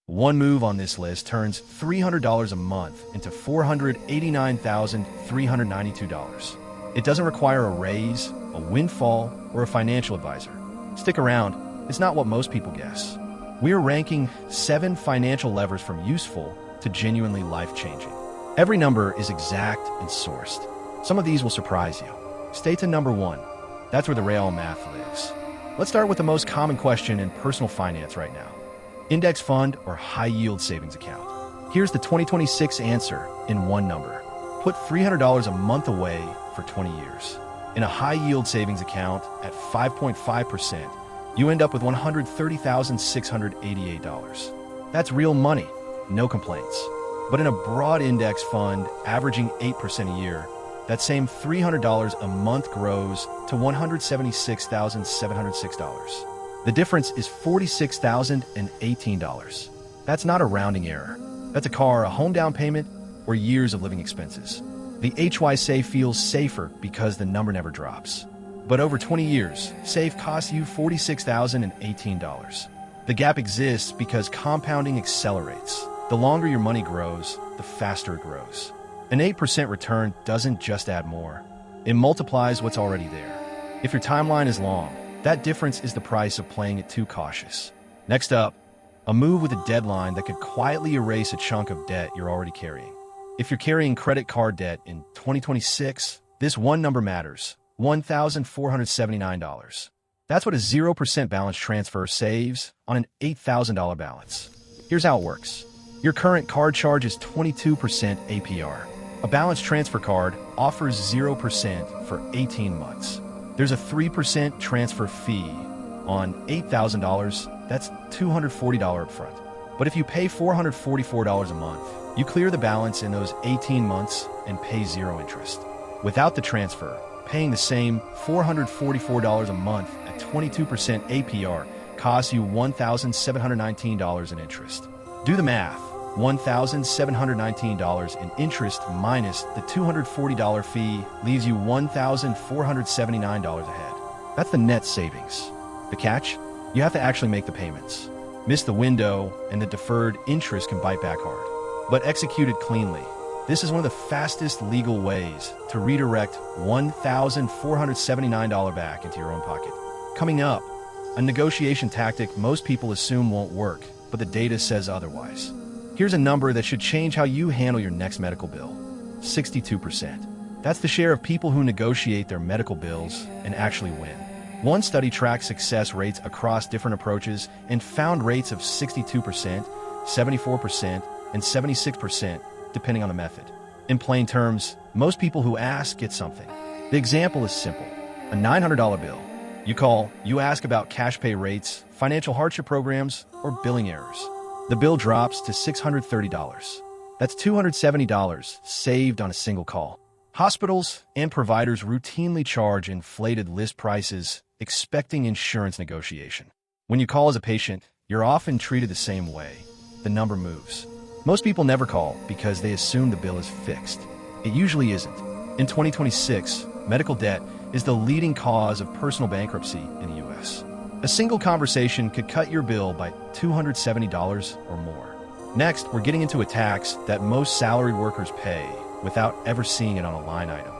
One move on this list turns $300 a month into $489,392. It doesn't require a raise, a windfall, or a financial advisor. Stick around, it's not what most people guess. We're ranking 7 financial levers from useful to genuinely life-changing. Every number is exact and sourced. Some of these will surprise you. Stay to number 1. That's where the real math lives. Let's start with the most common question in personal finance right now. Index fund or high-yield savings account? Here's the 2026 answer in one number. Put $300 a month away for 20 years. In a high-yield savings account at 5.5%, you end up with $130,688. That's real money, no complaints. But in a broad index fund averaging 8% a year, that same $300 a month grows to $176,706. The difference is $46,018. That's not a rounding error. That's a car, a home down payment, or years of living expenses. The HYSA feels safer because the number never drops. But over 20 years, SAFE costs you $46,018. The gap exists because compounding accelerates. The longer your money grows, the faster it grows. An 8% return doesn't just add more. It multiplies what's already there. If your timeline is long, that difference is the price of playing it too cautious. Next up, a move with a deadline that could quietly erase a chunk of debt you're already carrying. If you're carrying credit card debt in 2026, this one number matters: $1,479. That's what a 0% balance transfer saves on an $8,000 balance. Here's how it works. Your current card charges 22% APR. A balance transfer card offers 0% for 18 months. There's a 3% transfer fee on $8,000. That's $240 upfront. But if you pay $444 a month, you clear the balance in those 18 months and pay 0 interest. Without the transfer, paying the same $444 a month at 22% APR costs you $1,719 in interest. Do the math. $1,719 in interest minus the $240 fee leaves you $1,479 ahead. That's the net savings. The catch? You have to actually make the payments. Miss the window, and the deferred interest can bite back hard. But executed cleanly, this is one of the fastest legal ways to redirect $1,479 back into your own pocket. Coming up, a negotiation tactic most people assume won't work, but the data says otherwise. Here's a number that should change how you handle your next medical bill: 62%. That's the share of people who negotiate their medical bills and actually win. One study tracked success rates across different approaches and found rates of 62%, 74%, and 76%, depending on the method. In plain terms, most people who ask get something. The example is simple: a $900 bill. You call, you ask about cash pay rates, financial hardship programs, or billing errors. The bill drops to $630. That's $270 saved on a single call. Hospitals and providers routinely charge inflated list prices, expecting insurance negotiation. When you call as a patient, you're often treated the same way. The number moves. Most people never call because they assume the bill is fixed. It usually isn't. In 2026, medical debt is the leading cause of personal bankruptcy in the U.S. A single conversation could cut your bill by $270 or more. Next, we're getting into a tax that most salaried workers pay without ever seeing it on a line item.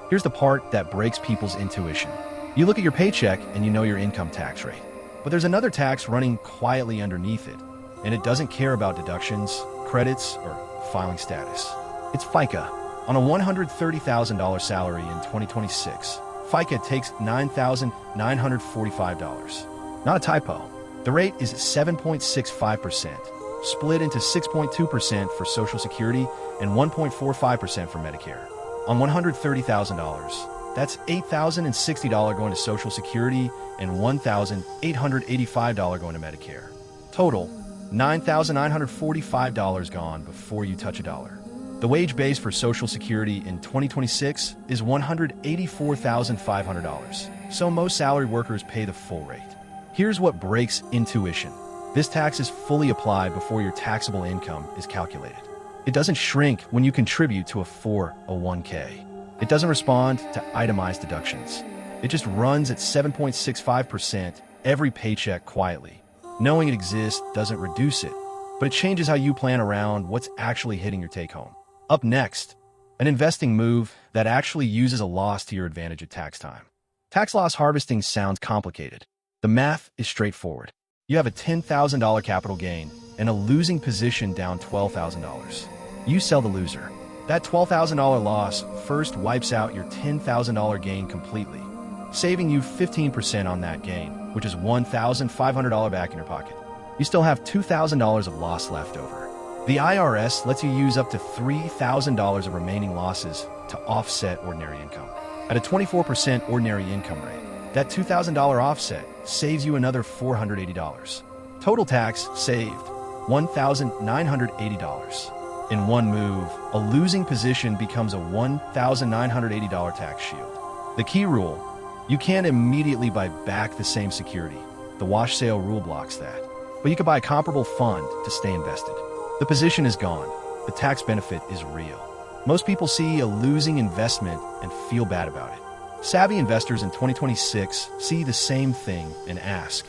Here's the part that breaks people's intuition. You look at your paycheck and you know your income tax rate. But there's another tax running quietly underneath it, and it doesn't care about deductions, credits, or filing status. It's FICA. On a $130,000 salary in 2026, FICA takes $9,945. Not a typo. The rate is 7.65%, split into 6.2% for Social Security and 1.45% for Medicare. On $130,000, that's $8,060 going to Social Security and $1,885 going to Medicare. Total, $9,945 gone before you touch a dollar. The wage base for Social Security in 2026 is $184,500, so most salaried workers pay the full rate. Here's what breaks intuition. This tax is fully applied before your taxable income is calculated. It doesn't shrink when you contribute to a 401k. It doesn't respond to itemized deductions. It just runs at 7.65% every paycheck quietly. Knowing it exists doesn't reduce it, but it changes how you plan around what's actually hitting your take-home. Up next, an investing move that actually uses a loss to your advantage at tax time. Tax loss harvesting sounds complicated. The math is straightforward. You have a $10,000 capital gain and a losing position down $12,000. You sell the loser. That $12,000 loss first wipes out your $10,000 gain completely, saving you 15% on that gain, which is $1,500 back in your pocket. You still have $2,000 of loss left over. The IRS lets you use up to $3,000 of remaining losses to offset ordinary income. At a 24% ordinary income rate, that $2,000 offset saves you another $480. Total tax saved $1,980. In one move, a losing position becomes a $1,980 tax shield. The key rule: you can't immediately buy back the same security. The wash sale rule blocks that. But you can buy a comparable fund to stay invested. The position is gone. The tax benefit is real. Most people see a losing investment and feel bad about it. Savvy investors in 2026 see the same thing and ask,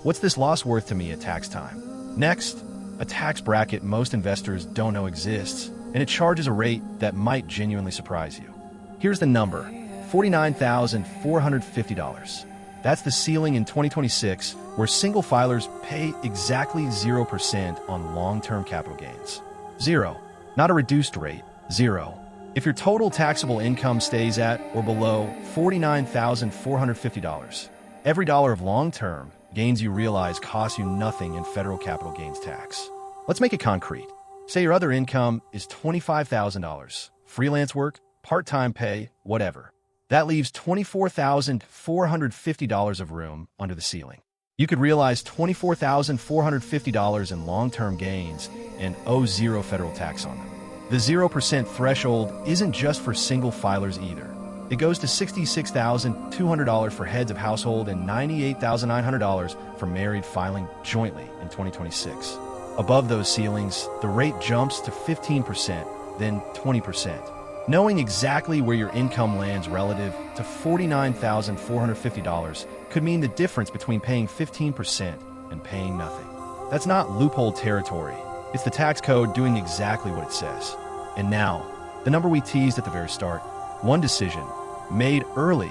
what's this loss worth to me at tax time? Next, a tax bracket most investors don't know exists, and it charges a rate that might genuinely surprise you. Here's the number: $49,450. That's the ceiling in 2026, where single filers pay exactly 0% on long-term capital gains. Zero. Not a reduced rate. Zero. If your total taxable income stays at or below $49,450, every dollar of long-term gains you realize costs you nothing in federal capital gains tax. Let's make it concrete. Say your other income is $25,000. Freelance work, part-time pay, whatever. That leaves $24,450 of room under the ceiling. You could realize $24,450 in long-term gains and owe zero federal tax on them. The 0% threshold isn't just for single filers either. It goes to $66,200 for heads of household and $98,900 for married filing jointly in 2026. Above those ceilings, the rate jumps to 15%, then 20%. Knowing exactly where your income lands relative to $49,450 could mean the difference between paying 15% and paying nothing. That's not loophole territory. It's the tax code doing exactly what it says. And now, the number we teased at the very start: one decision, made early,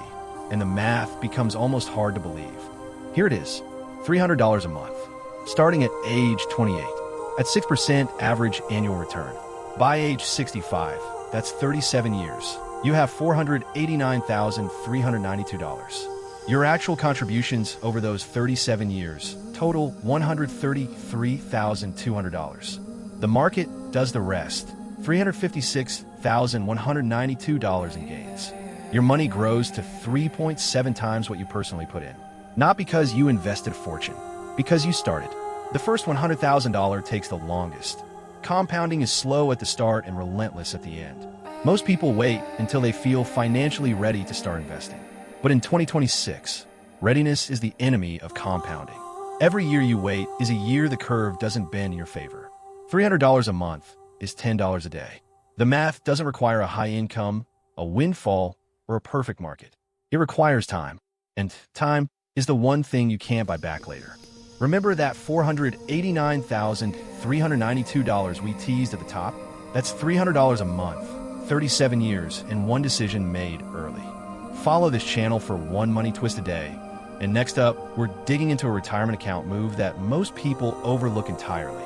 and the math becomes almost hard to believe. Here it is: $300 a month, starting at age 28, at 6% average annual return. By age 65, that's 37 years, you have $489,392. Your actual contributions over those 37 years total $133,200. The market does the rest, $356,192 in gains. Your money grows to 3.7 times what you personally put in. Not because you invested a fortune, because you started. The first $100,000 takes the longest. Compounding is slow at the start and relentless at the end. Most people wait until they feel financially ready to start investing. But in 2026, readiness is the enemy of compounding. Every year you wait is a year the curve doesn't bend in your favor. $300 a month is $10 a day. The math doesn't require a high income, a windfall, or a perfect market. It requires time. And time is the one thing you can't buy back later. Remember that $489,392 we teased at the top? That's $300 a month, 37 years, and one decision made early. Follow this channel for one money twist a day. And next up, we're digging into a retirement account move that most people overlook entirely: